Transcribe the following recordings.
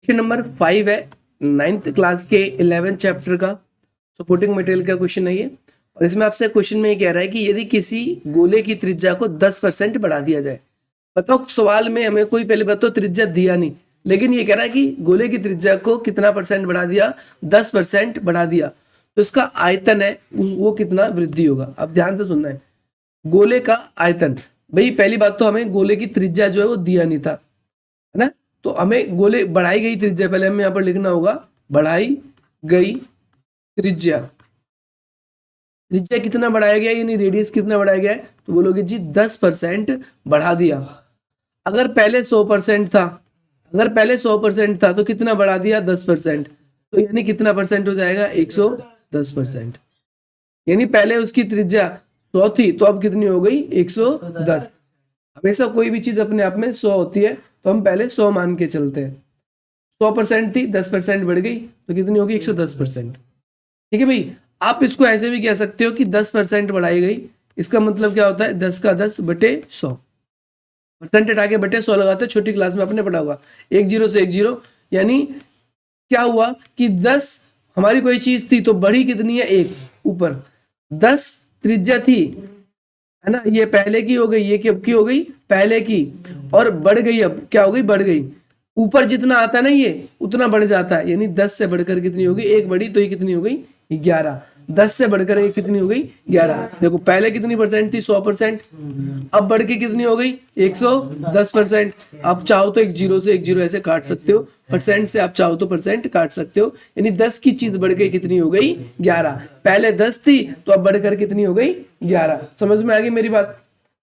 Question number 5 है 9th class के 11th chapter का सपोर्टिंग मटेरियल का क्वेश्चन है ये। और इसमें आपसे क्वेश्चन में ये कह रहा है कि यदि किसी गोले की त्रिज्या को 10% बढ़ा दिया जाए। बताओ सवाल में हमें कोई पहले बताओ त्रिज्या दिया नहीं, लेकिन ये कह रहा है कि गोले की त्रिज्या को कितना परसेंट बढ़ा दिया, 10% बढ़ा दिया, तो इसका आयतन है वो कितना वृद्धि होगा। अब ध्यान से सुनना है, गोले का आयतन। भाई पहली बात तो हमें गोले की त्रिज्या जो है वो दिया नहीं था, है ना, तो हमें गोले बढ़ाई गई त्रिज्या पहले हमें यहाँ पर लिखना होगा, बढ़ाई गई त्रिज्या। त्रिज्या कितना बढ़ाया गया यानी रेडियस कितना बढ़ाया गया है, तो बोलोगे जी 10% बढ़ा दिया। अगर पहले 100% था, अगर पहले 100% था तो कितना बढ़ा दिया 10%, तो यानी कितना परसेंट हो जाएगा 110%। यानी पहले उसकी त्रिज्या 100 थी तो अब कितनी हो गई 110। हमेशा कोई भी चीज अपने आप में 100 होती है तो हम पहले 100 मान के चलते हैं। 100% थी 10% बढ़ गई तो कितनी होगी 110%। ठीक है भाई, आप इसको ऐसे भी कह सकते हो कि 10% बढ़ाई गई, इसका मतलब क्या होता है 10 का 10 बटे 100। परसेंट हटा के बटे 100 लगाते हैं, छोटी क्लास में आपने पढ़ा होगा, 1 0 से 1 0। यानी क्या हुआ कि 10 हमारी कोई चीज थी तो बढ़ी कितनी है 1 ऊपर, 10 त्रिज्या थी, है ना, ये पहले की हो गई, ये कब की हो गई पहले की, और बढ़ गई, अब क्या हो गई बढ़ गई। ऊपर जितना आता है ना ये उतना बढ़ जाता है, यानी 10 से बढ़कर कितनी हो गई 1 बढ़ी तो ये कितनी हो गई 11। 10 से बढ़कर ये कितनी हो गई 11। देखो पहले कितनी परसेंट थी 100%, अब बढ़ के कितनी हो गई 110%। आप चाहो तो 1 0 से 1 0 ऐसे काट सकते हो, परसेंट से आप चाहो तो परसेंट काट सकते हो, यानी 10 की चीज बढ़ के कितनी हो गई 11। पहले 10 थी तो अब बढ़कर कितनी हो गई 11। समझ में आ गई मेरी बात,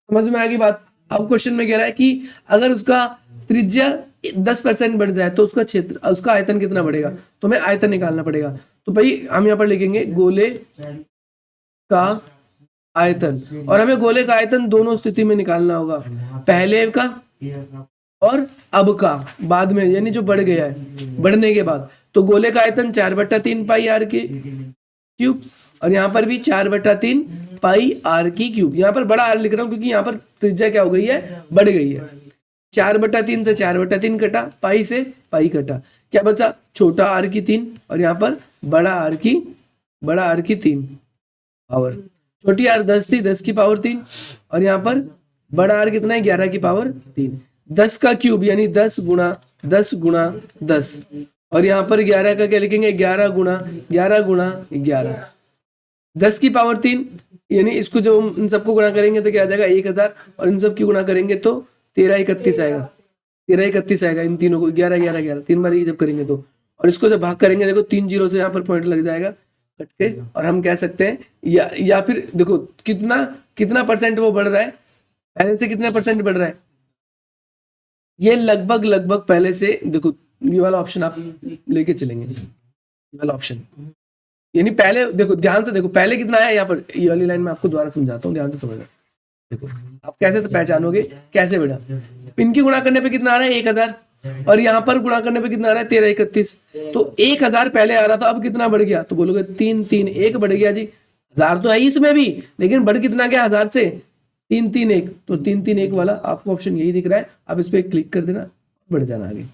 समझ में आ गई बात। अब क्वेश्चन में कह रहा है कि अगर उसका त्रिज्या 10% बढ़ जाए तो उसका क्षेत्र, उसका आयतन कितना बढ़ेगा, तो हमें आयतन निकालना पड़ेगा। तो भाई हम यहाँ पर लिखेंगे गोले का आयतन, और हमें गोले का आयतन दोनों स्थिति में निकालना होगा, पहले का और अब का बाद में, यानी जो बढ़ गया है बढ़ने के बाद। तो गोले का आयतन 4/3 पाई आर की क्यूब, और यहाँ पर भी 4/3 पाई आर की क्यूब। यहाँ पर बड़ा आर लिख रहा हूँ क्योंकि यहाँ पर त्रिज्या क्या हो गई है बढ़ गई है। 4/3 से 4/3 कटा, पाई से पाई कटा, क्या बचा छोटा आर की 3, और यहाँ पर बड़ा आर की 3 पावर। छोटी आर 10 थी, 10 की पावर 3, और यहाँ पर बड़ा आर कितना है 11 की पावर 3। 10 का क्यूब यानी 10 गुणा 10 गुणा 10, और यहाँ पर 11 का क्या लिखेंगे 11 गुणा 11। 10 की पावर 3 यानी इसको जब इन सबको गुणा करेंगे तो क्या आ जाएगा 1000, और इन सब की गुणा करेंगे तो 1331 आएगा, 1331 आएगा इन तीनों को, 11 11 11 3 बार ये जब करेंगे तो, और इसको जब भाग करेंगे देखो 3 0 से यहाँ पर पॉइंट लग जाएगा कट के, और हम कह सकते हैं या फिर देखो कितना परसेंट वो बढ़ रहा है, पहले से कितना परसेंट बढ़ रहा है, ये लगभग पहले से, देखो ये वाला ऑप्शन आप लेके चलेंगे, ये वाला ऑप्शन, यानी पहले देखो ध्यान से देखो पहले कितना है, यहाँ पर ये वाली लाइन में आपको दोबारा समझाता हूँ, ध्यान से समझना। देखो आप कैसे पहचानोगे कैसे बढ़ा, इनकी गुणा करने पे कितना आ रहा है 1000, और यहाँ पर गुणा करने पे कितना आ रहा है 1331, तो 1000 पहले आ रहा था अब कितना बढ़ गया, तो बोलोगे 3 3 1 बढ़ गया जी। 1000 तो है इसमें भी, लेकिन बढ़ कितना गया 1000 से 3 3 1, तो 3 3 1 वाला आपको ऑप्शन यही दिख रहा है, आप इस पे क्लिक कर देना, बढ़ जाना आगे।